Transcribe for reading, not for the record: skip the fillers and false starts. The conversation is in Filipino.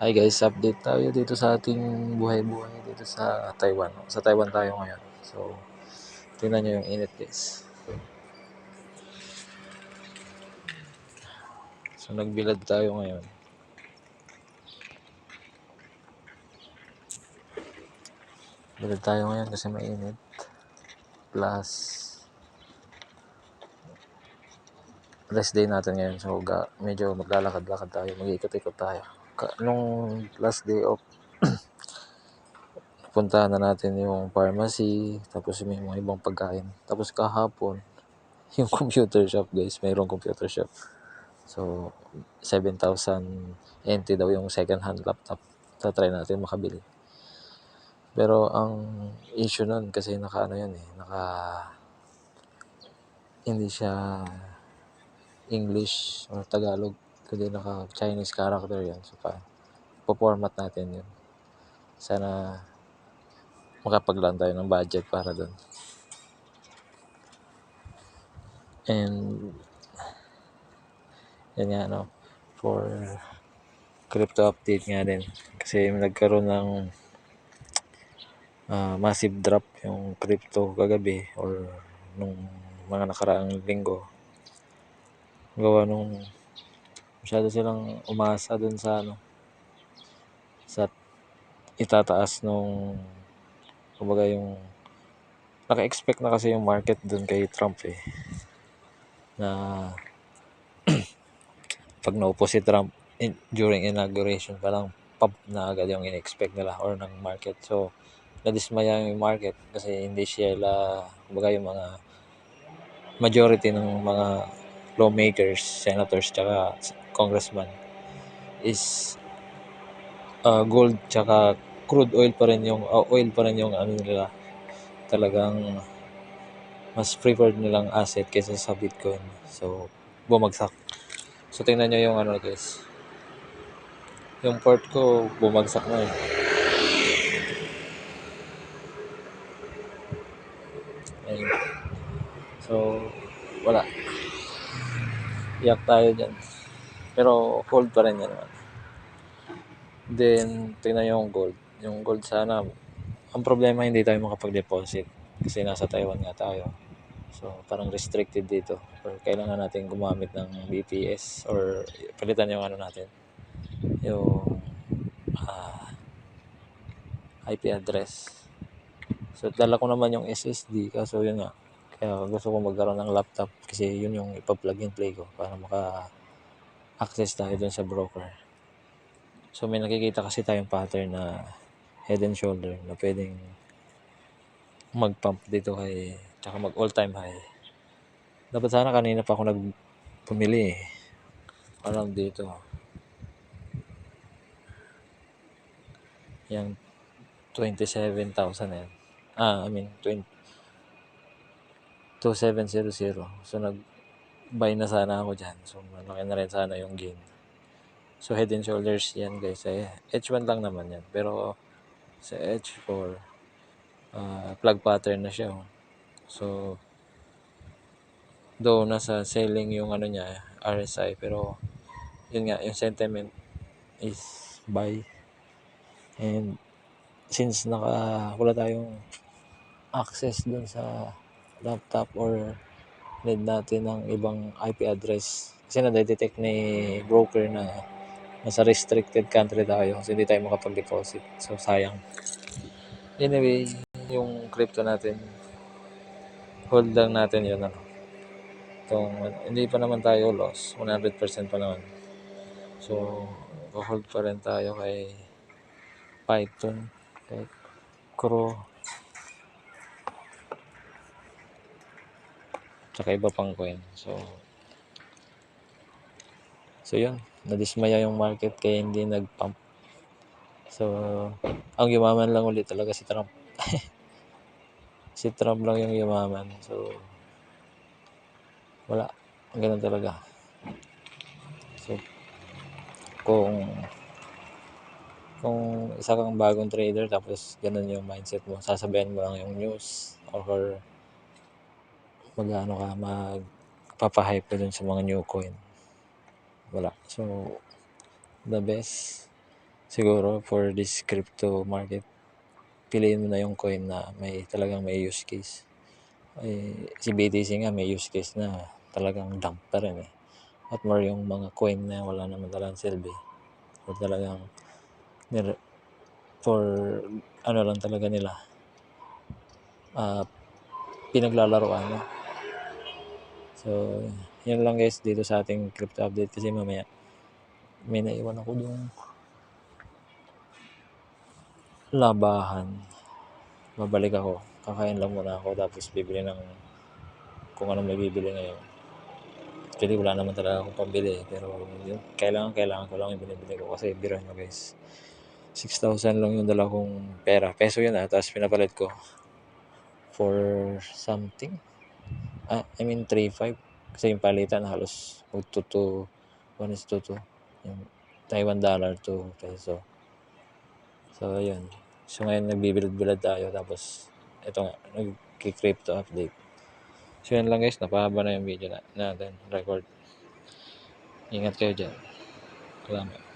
Hi guys, update tayo dito sa ating buhay-buhay dito sa Taiwan. Sa Taiwan tayo ngayon. So, tingnan nyo yung init guys. So, nagbilad tayo ngayon. Bilad tayo ngayon kasi mainit. Plus, rest day natin ngayon. So, medyo maglalakad-lakad tayo. Mag-ikot-ikot tayo. Nung last day of puntahan na natin yung pharmacy, tapos may mga ibang pagkain. Tapos kahapon, yung computer shop guys, mayroong computer shop. So, 7,000 NT daw yung second hand laptop. Try natin makabili. Pero ang issue nun kasi hindi siya English or Tagalog, kundi naka Chinese character yan. So, po-format natin yun. Sana makapaglaan tayo ng budget para dun. And yan nga for crypto update nga din. Kasi nagkaroon ng massive drop yung crypto kagabi or nung mga nakaraang linggo. Gawa nung masyado silang umasa dun sa sa itataas nung kumbaga yung naka-expect na kasi yung market dun kay Trump na pag naupo si Trump during inauguration pa lang pop na agad yung in-expect nila or ng market. So nadismaya yung market kasi hindi sila kumbaga yung mga majority ng mga lawmakers, senators, tsaka congressman is gold tsaka crude oil pa rin yung nila, talagang mas preferred nilang asset kaysa sa Bitcoin. So bumagsak. So tingnan nyo yung guys, yung port ko bumagsak na Ayun. So wala, iyak tayo dyan, pero hold pa rin yan naman. Then tingnan nyo yung gold sana. Ang problema, hindi tayo makapag-deposit kasi nasa Taiwan nga tayo. So, parang restricted dito. Or kailangan natin gumamit ng BPS or palitan yung natin, yung IP address. So, dala ko naman yung SSD kaso yun nga. Kaya gusto ko magkaroon ng laptop kasi yun yung ipa-plug and play ko para maka-access tayo dun sa broker. So, may nakikita kasi tayong pattern na head and shoulder na pwedeng mag-pump dito tsaka mag all-time high. Dapat sana kanina pa ako pumili around dito. Yung 27,000 yan. I mean 2700. So nag-buy na sana ako dyan. So malaki na rin sana yung gain. So head and shoulders yan guys. H1 lang naman yan. Pero sa H4 plug pattern na siya. So though nasa selling yung niya RSI, pero yun nga yung sentiment is buy. And since wala tayong access dun sa laptop or need natin ng ibang IP address kasi na-detect ni broker na nasa restricted country tayo kasi hindi tayo makapag-deposit. So sayang. Anyway, yung crypto natin, hold lang natin yun. Hindi pa naman tayo loss, 100% pa naman. So hold pa rin tayo kay Python, kay Crow, tsaka iba pang coin. So yun, nadismaya yung market kaya hindi nag-pump. So ang yumaman lang ulit talaga si Trump. Si Trump lang yung yumaman. So wala, ganun talaga. So kung isa kang bagong trader tapos ganun yung mindset mo, sasabihan mo lang yung news or magpapahype ka dun sa mga new coin, wala. So the best, siguro for this crypto market, piliin mo na yung coin na talagang may use case. Si BTC nga may use case na talagang dump pa rin eh. At more yung mga coin na wala naman talagang silbi. Or talagang for ano lang talaga nila, pinaglalaroan mo. So, yun lang guys dito sa ating crypto update kasi mamaya may naiwan ako yung labahan. Babalik ako. Kakain lang muna ako tapos bibili ng kung anong may bibili ngayon. Actually, wala naman talaga akong pambili pero yun, kailangan ko lang yung binibili ko kasi biro nyo guys. 6,000 lang yung dala kong pera. Peso yun tapos pinapalit ko for something. I mean 3.5 kasi yung palitan halos 2 1:2 yung Taiwan dollar to peso. So ayun. So ngayon nagbibilad-bilad tayo tapos ito nga nagki-crypto update. So yan lang guys, napahaba na yung video natin record. Ingat kayo dyan. Salamat.